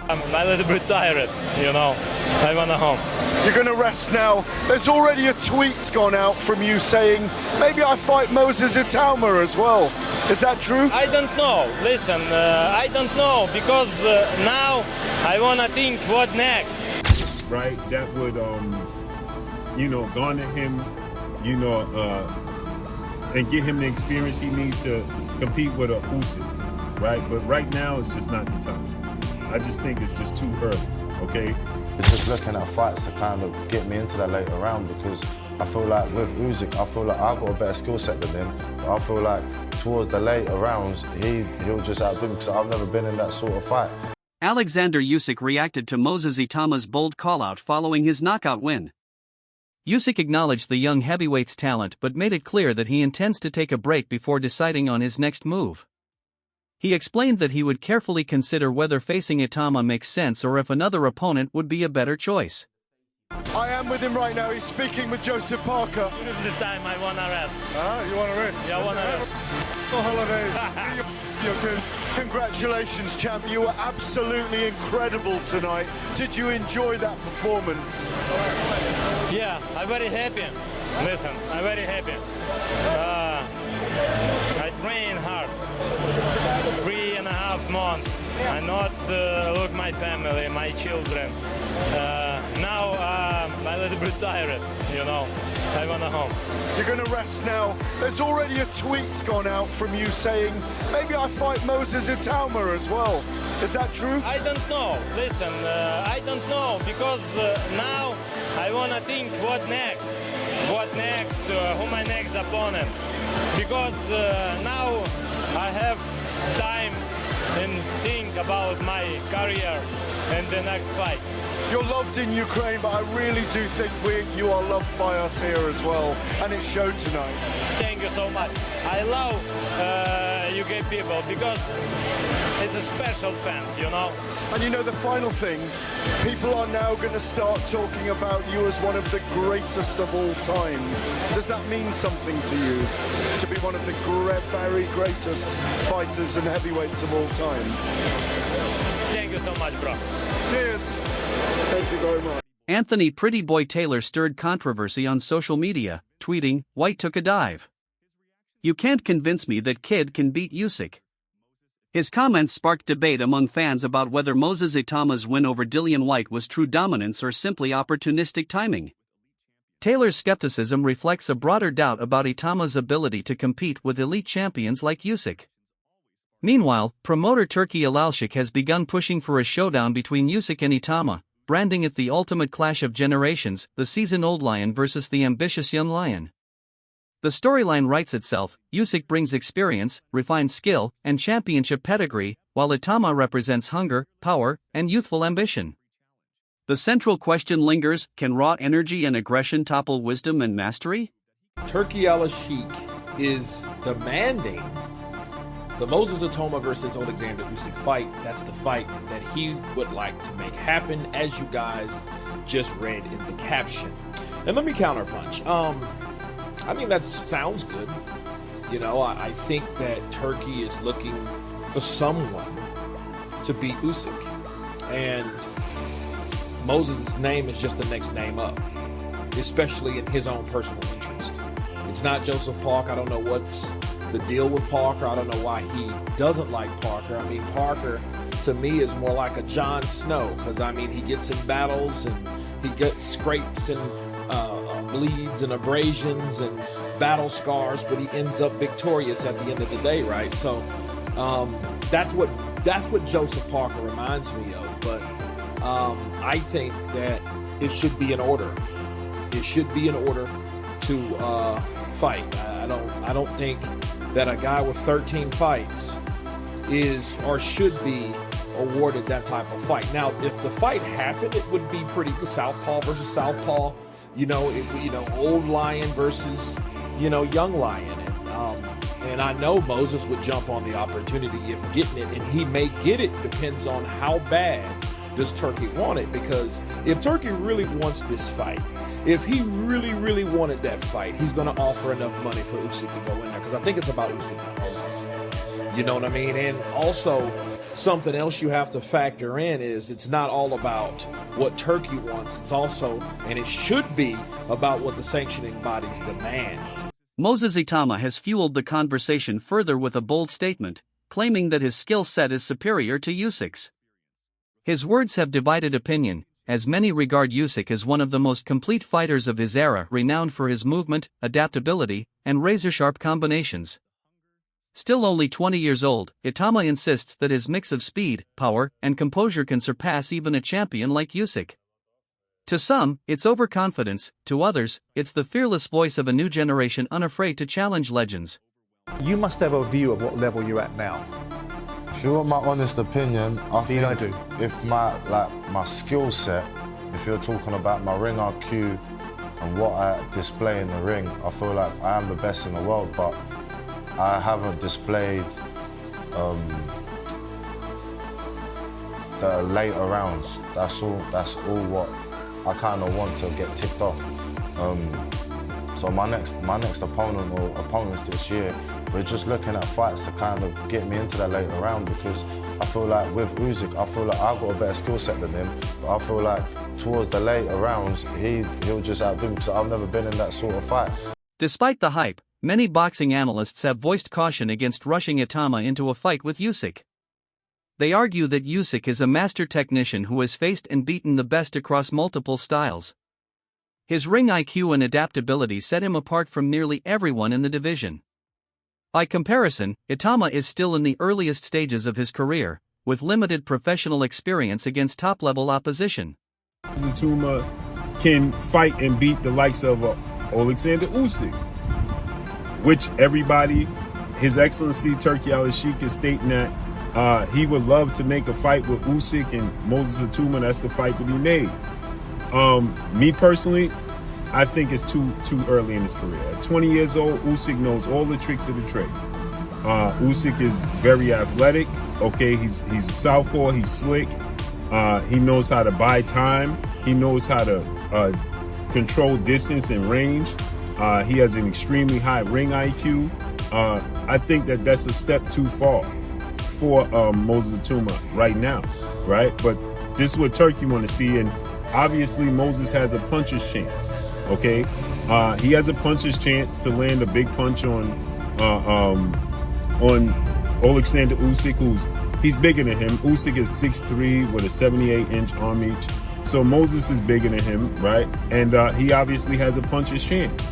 I'm a little bit tired, you know. I want to home. You're going to rest now. There's already a tweet gone out from you saying, maybe I fight Moses Itauma as well. Is that true? I don't know. Listen, I don't know, because now I want to think what next. Right? That would, you know, garner him, you know, and get him the experience he needs to compete with a Usyk, right? But right now, it's just not the time. I just think it's just too early, okay? It's just looking at fights to kind of get me into that later round, because I feel like with Usyk, I feel like I've got a better skill set than him. But I feel like towards the later rounds, he'll just outdo me, because I've never been in that sort of fight. Oleksandr Usyk reacted to Moses Itauma's bold call-out following his knockout win. Usyk acknowledged the young heavyweight's talent but made it clear that he intends to take a break before deciding on his next move. He explained that he would carefully consider whether facing Itauma makes sense or if another opponent would be a better choice. I am with him right now. He's speaking with Joseph Parker. This time I want to rest. You want to rest? Yeah, I want to rest. For holiday. You're good. Congratulations, champ. You were absolutely incredible tonight. Did you enjoy that performance? Yeah, I'm very happy. Listen, I'm very happy. I train hard. 3.5 months. I not look my family, my children. Now I'm a little bit tired, you know. I want to home. You're going to rest now. There's already a tweet gone out from you saying, maybe I fight Moses Itauma as well. Is that true? I don't know. Listen, I don't know, because now I want to think what next. What next? Who my next opponent? Because now I have time and think about my career and the next fight. You're loved in Ukraine, but I really do think you are loved by us here as well, and it showed tonight. Thank you so much. I love UK people because it's a special fans, you know. And you know, the final thing, people are now going to start talking about you as one of the greatest of all time. Does that mean something to you, to be one of the very greatest fighters and heavyweights of all time? Thank you so much, bro. Cheers. Thank you very much. Anthony Pretty Boy Taylor stirred controversy on social media, tweeting, "White took a dive. You can't convince me that kid can beat Usyk." His comments sparked debate among fans about whether Moses Itauma's win over Dillian Whyte was true dominance or simply opportunistic timing. Taylor's skepticism reflects a broader doubt about Itauma's ability to compete with elite champions like Usyk. Meanwhile, promoter Turki Alalshik has begun pushing for a showdown between Usyk and Itauma, branding it the ultimate clash of generations, the seasoned-old lion versus the ambitious young lion. The storyline writes itself. Usyk brings experience, refined skill, and championship pedigree, while Itauma represents hunger, power, and youthful ambition. The central question lingers: can raw energy and aggression topple wisdom and mastery? Turki Alalshik is demanding the Moses Itauma versus Oleksandr Usyk fight. That's the fight that he would like to make happen, as you guys just read in the caption. And let me counterpunch. I mean, that sounds good. You know, I think that Turki is looking for someone to beat Usyk. And Moses' name is just the next name up, especially in his own personal interest. It's not Joseph Parker. I don't know what's the deal with Parker. I don't know why he doesn't like Parker. I mean, Parker, to me, is more like a Jon Snow, because, I mean, he gets in battles and he gets scrapes and bleeds and abrasions and battle scars, but he ends up victorious at the end of the day, right? So that's what Joseph Parker reminds me of. But I think that it should be in order. It should be in order to fight. I don't think that a guy with 13 fights is or should be awarded that type of fight. Now, if the fight happened, it would be pretty good. Southpaw versus Southpaw. You know, old lion versus, young lion. And I know Moses would jump on the opportunity of getting it, and he may get it. Depends on how bad does Turki want it. Because if Turki really wants this fight, if he really, really wanted that fight, he's going to offer enough money for Usyk to go in there. Because I think it's about Usyk and Moses. You know what I mean? And also, something else you have to factor in is it's not all about what Turkey wants. It's also, and it should be, about what the sanctioning bodies demand. Moses Itauma has fueled the conversation further with a bold statement, claiming that his skill set is superior to Usyk's. His words have divided opinion, as many regard Usyk as one of the most complete fighters of his era, renowned for his movement, adaptability, and razor-sharp combinations. Still only 20 years old, Itauma insists that his mix of speed, power, and composure can surpass even a champion like Usyk. To some, it's overconfidence; to others, it's the fearless voice of a new generation unafraid to challenge legends. You must have a view of what level you're at now. If you want my honest opinion, I think I do. If my skill set, if you're talking about my ring IQ and what I display in the ring, I feel like I am the best in the world, but I haven't displayed the later rounds. That's all what I kind of want to get ticked off. So my next opponent or opponents this year, we're just looking at fights to kind of get me into that later round, because I feel like with Usyk, I feel like I've got a better skill set than him, but I feel like towards the later rounds, he'll just outdo me, because I've never been in that sort of fight. Despite the hype, many boxing analysts have voiced caution against rushing Itauma into a fight with Usyk. They argue that Usyk is a master technician who has faced and beaten the best across multiple styles. His ring IQ and adaptability set him apart from nearly everyone in the division. By comparison, Itauma is still in the earliest stages of his career, with limited professional experience against top-level opposition. Itauma can fight and beat the likes of Oleksandr Usyk, which everybody, His Excellency Turki Al-Sheikh, is stating that he would love to make a fight with Usyk and Moses Itauma. That's the fight to be made. Me personally, I think it's too early in his career. At 20 years old, Usyk knows all the tricks of the trade. Usyk is very athletic. Okay, he's a southpaw. He's slick. He knows how to buy time. He knows how to control distance and range. He has an extremely high ring IQ. I think that's a step too far for Moses Itauma right now, right? But this is what Turkey want to see, and obviously Moses has a puncher's chance. Okay, he has a puncher's chance to land a big punch on Oleksandr Usyk, he's bigger than him. Usyk is 6'3" with a 78-inch arm reach, so Moses is bigger than him, right? And he obviously has a puncher's chance.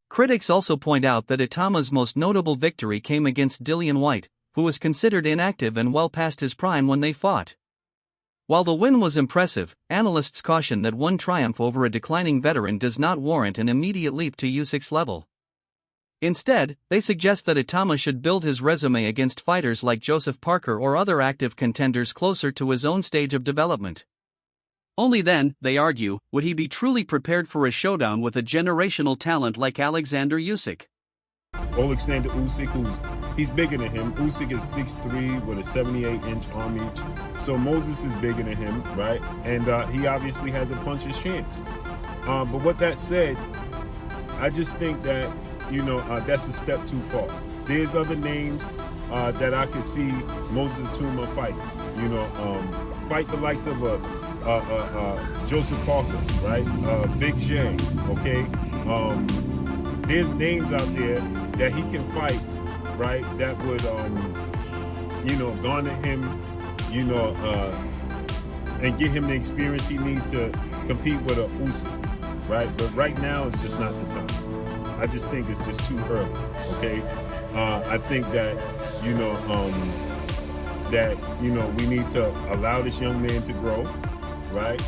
Critics also point out that Itauma's most notable victory came against Dillian Whyte, who was considered inactive and well past his prime when they fought. While the win was impressive, analysts caution that one triumph over a declining veteran does not warrant an immediate leap to Usyk's level. Instead, they suggest that Itauma should build his resume against fighters like Joseph Parker or other active contenders closer to his own stage of development. Only then, they argue, would he be truly prepared for a showdown with a generational talent like Oleksandr Usyk. Oleksandr Usyk, he's bigger than him. Usyk is 6'3" with a 78-inch arm reach. So Moses is bigger than him, right? And he obviously has a puncher's chance. But with that said, I just think that, that's a step too far. There's other names that I could see Moses Itauma fighting. Fight the likes of Joseph Parker, right? Big J, okay? There's names out there that he can fight, right, that would, garner him, and get him the experience he needs to compete with a Usyk, right? But right now, it's just not the time. I just think it's just too early, okay? I think that, we need to allow this young man to grow, right?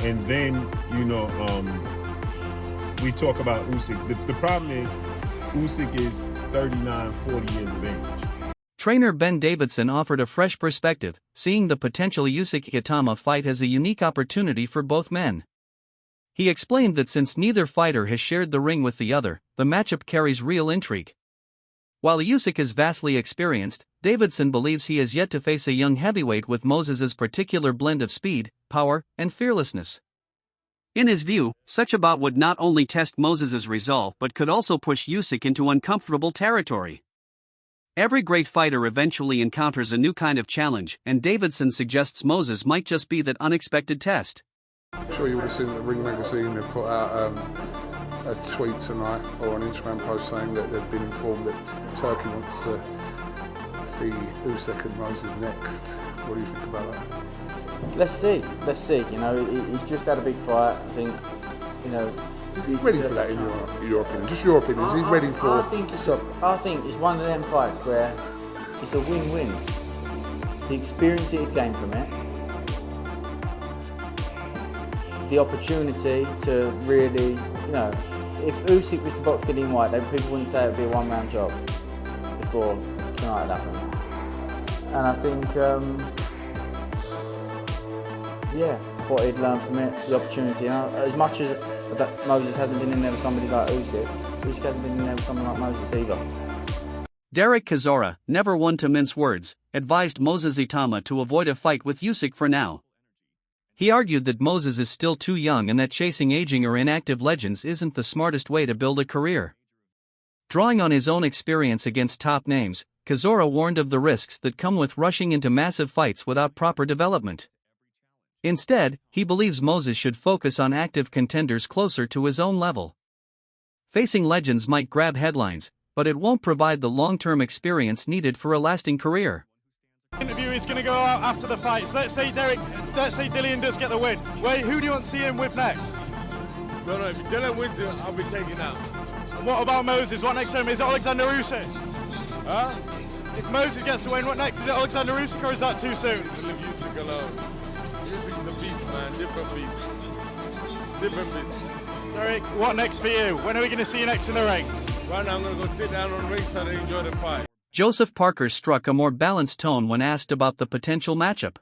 And then, we talk about Usyk. The problem is Usyk is 39, 40 years of age. Trainer Ben Davidson offered a fresh perspective, seeing the potential Usyk-Itauma fight as a unique opportunity for both men. He explained that since neither fighter has shared the ring with the other, the matchup carries real intrigue. While Usyk is vastly experienced, Davidson believes he has yet to face a young heavyweight with Moses's particular blend of speed, power, and fearlessness. In his view, such a bout would not only test Moses's resolve but could also push Usyk into uncomfortable territory. Every great fighter eventually encounters a new kind of challenge, and Davidson suggests Moses might just be that unexpected test. I'm sure you would have seen the Ring magazine have put out a tweet tonight or an Instagram post saying that they've been informed that Turkey wants to see Usyk and Moses next. What do you think about that? Let's see. You know, he's just had a big fight. I think, you know. Is he ready for that in your opinion? Just your opinion. Is he ready for? I think it's one of them fights where it's a win-win. The experience he'd gain from it, the opportunity to really, you know, if Usyk was to box Dillian Whyte, people wouldn't say it would be a one-round job before tonight had happened. And I think, yeah, what he'd learned from it, the opportunity. You know, as much as Moses hasn't been in there with somebody like Usyk hasn't been in there with someone like Moses either. Derek Chisora, never one to mince words, advised Moses Itauma to avoid a fight with Usyk for now. He argued that Moses is still too young and that chasing aging or inactive legends isn't the smartest way to build a career. Drawing on his own experience against top names, Chisora warned of the risks that come with rushing into massive fights without proper development. Instead, he believes Moses should focus on active contenders closer to his own level. Facing legends might grab headlines, but it won't provide the long-term experience needed for a lasting career. Interview is going to go out after the fight. So let's say Dillian does get the win. Who do you want to see him with next? No, if Dillian wins it, I'll be taken out. And what about Moses? What next to him? Is it Oleksandr Usyk? Huh? If Moses gets the win, what next? Is it Oleksandr Usyk or is that too soon? Leave Usyk alone. Usyk's a beast, man. Different beast. Derek, what next for you? When are we going to see you next in the ring? Right now, I'm going to go sit down on the ringside and enjoy the fight. Joseph Parker struck a more balanced tone when asked about the potential matchup.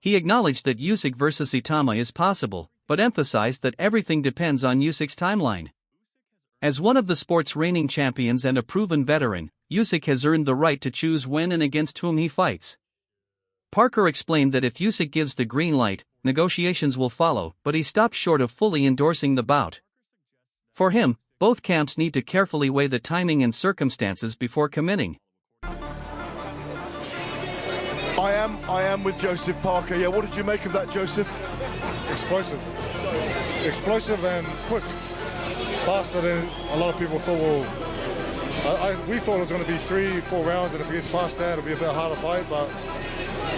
He acknowledged that Usyk versus Itauma is possible, but emphasized that everything depends on Usyk's timeline. As one of the sport's reigning champions and a proven veteran, Usyk has earned the right to choose when and against whom he fights. Parker explained that if Usyk gives the green light, negotiations will follow, but he stopped short of fully endorsing the bout. For him, both camps need to carefully weigh the timing and circumstances before committing. I am with Joseph Parker. Yeah, what did you make of that, Joseph? Explosive and quick. Faster than a lot of people thought. We thought it was going to be 3-4 rounds, and if it gets past that, it'll be a bit harder fight. But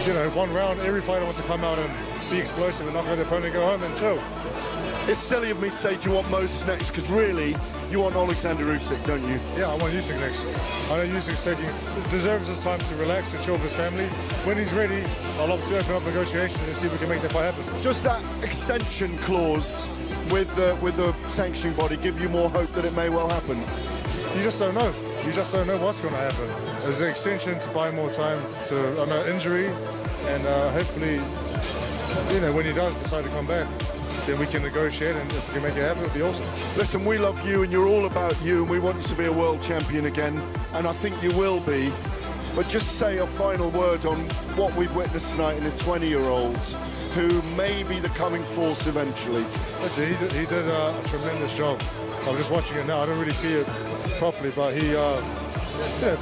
you know, one round, every fighter wants to come out and be explosive and not let the opponent go home and chill. It's silly of me to say, do you want Moses next? Because really, you want Oleksandr Usyk, don't you? Yeah, I want Usyk next. I know Usyk's deserves his time to relax and chill with his family. When he's ready, I'll love to open up negotiations and see if we can make the fight happen. Does that extension clause with the sanctioning body give you more hope that it may well happen? You just don't know. You just don't know what's going to happen. There's an extension to buy more time to an injury, and hopefully, you know, when he does decide to come back, then we can negotiate, and if we can make it happen, it'll be awesome. Listen, we love you, and you're all about you, and we want you to be a world champion again, and I think you will be. But just say a final word on what we've witnessed tonight in the 20-year-olds who may be the coming force eventually. Listen, he did a tremendous job. I was just watching it now. I don't really see it properly, but he,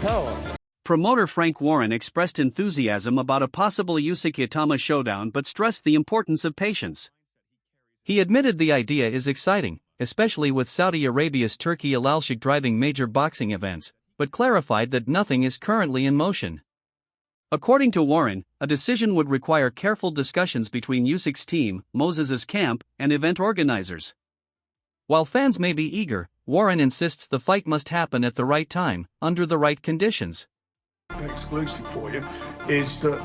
power. Promoter Frank Warren expressed enthusiasm about a possible Usyk-Itauma showdown but stressed the importance of patience. He admitted the idea is exciting, especially with Saudi Arabia's Turki Al Sheikh driving major boxing events, but clarified that nothing is currently in motion. According to Warren, a decision would require careful discussions between Usyk's team, Moses's camp, and event organizers. While fans may be eager, Warren insists the fight must happen at the right time, under the right conditions. An exclusive for you is that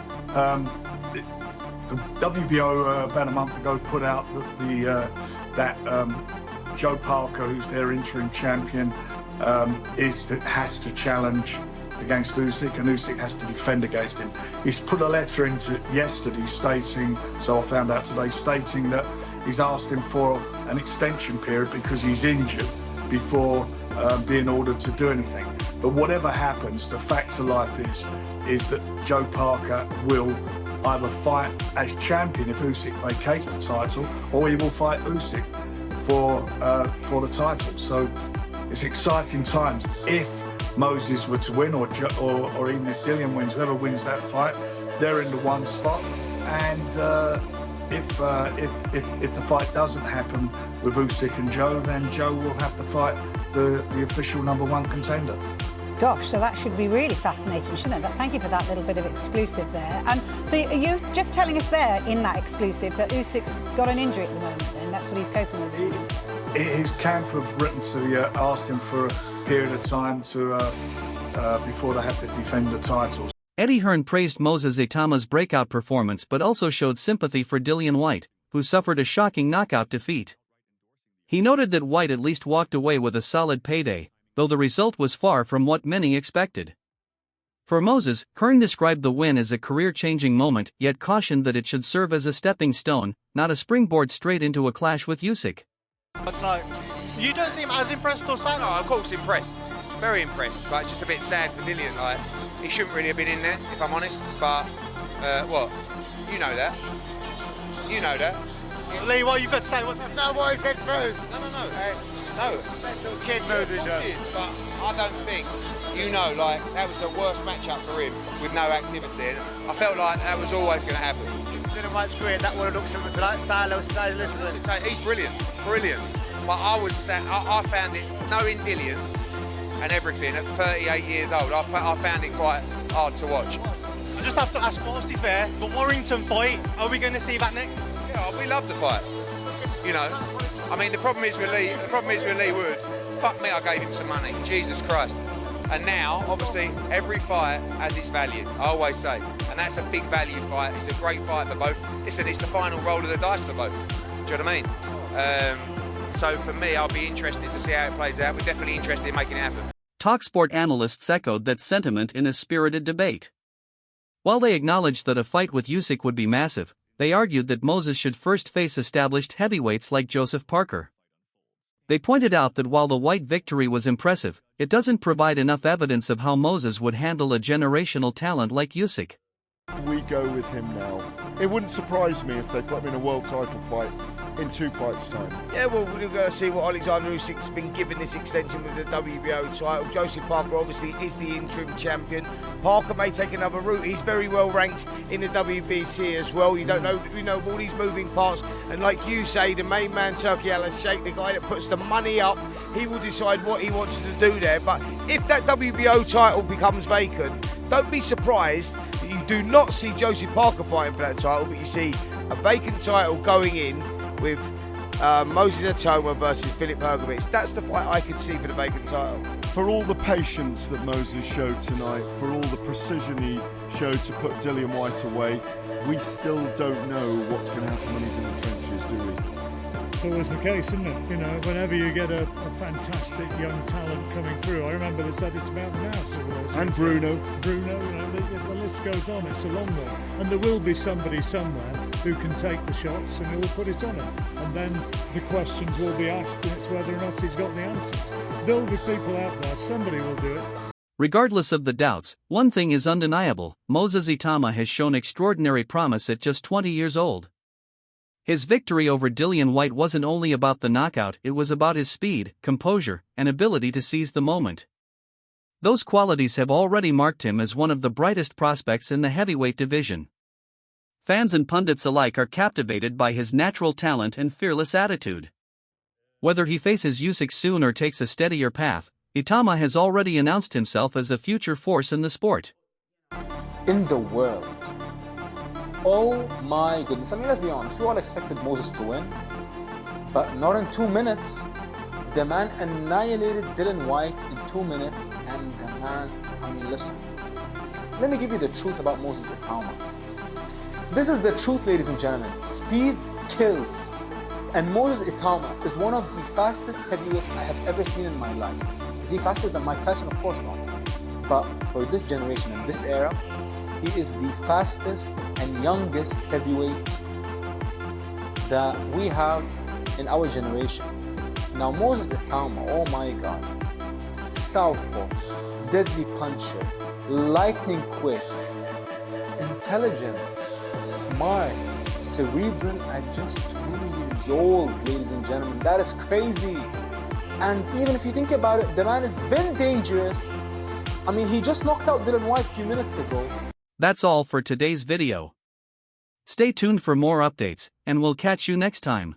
the WBO about a month ago put out that Joe Parker, who's their interim champion, has to challenge against Usyk, and Usyk has to defend against him. He's put a letter into yesterday stating, so I found out today, stating that he's asked him for an extension period because he's injured before being ordered to do anything. But whatever happens, the fact of life is that Joe Parker will either fight as champion if Usyk vacates the title, or he will fight Usyk for the title. So it's exciting times if Moses were to win, or even if Dillian wins, whoever wins that fight, they're in the one spot. And if the fight doesn't happen with Usyk and Joe, then Joe will have to fight the official #1 contender. Gosh, so that should be really fascinating, shouldn't it? Thank you for that little bit of exclusive there. And so are you just telling us there in that exclusive that Usyk's got an injury at the moment then? That's what he's coping with? His camp have written to asked him for a period of time to before they have to defend the titles. Eddie Hearn praised Moses Itauma's breakout performance but also showed sympathy for Dillian Whyte, who suffered a shocking knockout defeat. He noted that Whyte at least walked away with a solid payday, though the result was far from what many expected. For Moses, Hearn described the win as a career-changing moment, yet cautioned that it should serve as a stepping stone, not a springboard straight into a clash with Usyk. Tonight, you don't seem as impressed or sad. No, of course impressed, very impressed, but just a bit sad for Dillian. Like, he shouldn't really have been in there, if I'm honest. But what? You know that. You know that. Lee, what you've got to say? That's not what I said first. No. No. Special kid, Moses. Of course he is, but I don't think, like, that was the worst matchup for him with no activity. And I felt like that was always going to happen. Dillian Whyte's career, that would have looked similar to that style of listening. He's brilliant. But I found it, knowing Dillian and everything, at 38 years old, I found it quite hard to watch. I just have to ask, whilst he's there, the Warrington fight, are we going to see that next? Yeah, we love the fight. I mean, the problem is with Lee Wood, fuck me, I gave him some money, Jesus Christ. And now, obviously, every fight has its value, I always say. And that's a big value fight, it's a great fight for both. Listen, it's the final roll of the dice for both. Do you know what I mean? So for me, I'll be interested to see how it plays out. We're definitely interested in making it happen. TalkSport analysts echoed that sentiment in a spirited debate. While they acknowledged that a fight with Usyk would be massive, they argued that Moses should first face established heavyweights like Joseph Parker. They pointed out that while the Whyte victory was impressive, it doesn't provide enough evidence of how Moses would handle a generational talent like Usyk. We go with him now. It wouldn't surprise me if they put him in a world title fight in 2 fights' time. Yeah, well, we're going to see what Oleksandr Usyk's been given this extension with the WBO title. Joseph Parker obviously is the interim champion. Parker may take another route. He's very well ranked in the WBC as well. You don't know, all these moving parts. And like you say, the main man, Turki Al-Sheikh, the guy that puts the money up, he will decide what he wants to do there. But if that WBO title becomes vacant, don't be surprised that you do not see Joseph Parker fighting for that title, but you see a vacant title going in with Moses Itauma versus Filip Hrgovic. That's the fight I could see for the vacant title. For all the patience that Moses showed tonight, for all the precision he showed to put Dillian Whyte away, we still don't know what's going to happen when he's in the trenches, do we? It's always the case, isn't it? Whenever you get a fantastic young talent coming through. I remember they said it's about now. And Bruno. The list goes on, it's a long one. And there will be somebody somewhere who can take the shots and who will put it on him. And then the questions will be asked and it's whether or not he's got the answers. There'll be people out there, somebody will do it. Regardless of the doubts, one thing is undeniable: Moses Itauma has shown extraordinary promise at just 20 years old. His victory over Dillian Whyte wasn't only about the knockout, it was about his speed, composure, and ability to seize the moment. Those qualities have already marked him as one of the brightest prospects in the heavyweight division. Fans and pundits alike are captivated by his natural talent and fearless attitude. Whether he faces Usyk soon or takes a steadier path, Itauma has already announced himself as a future force in the sport. In the world. Oh my goodness. I mean, let's be honest, we all expected Moses to win, but not in 2 minutes. The man annihilated Dillian Whyte in 2 minutes, and the man, listen. Let me give you the truth about Moses Itauma. This is the truth, ladies and gentlemen. Speed kills. And Moses Itauma is one of the fastest heavyweights I have ever seen in my life. Is he faster than Mike Tyson? Of course not. But for this generation and this era, he is the fastest and youngest heavyweight that we have in our generation. Now Moses Itauma, oh my God, southpaw, deadly puncher, lightning quick, intelligent, smart, cerebral at just 20 years old, ladies and gentlemen. That is crazy. And even if you think about it, the man has been dangerous I mean, he just knocked out Dillian Whyte a few minutes ago. That's all for today's video. Stay tuned for more updates, and we'll catch you next time.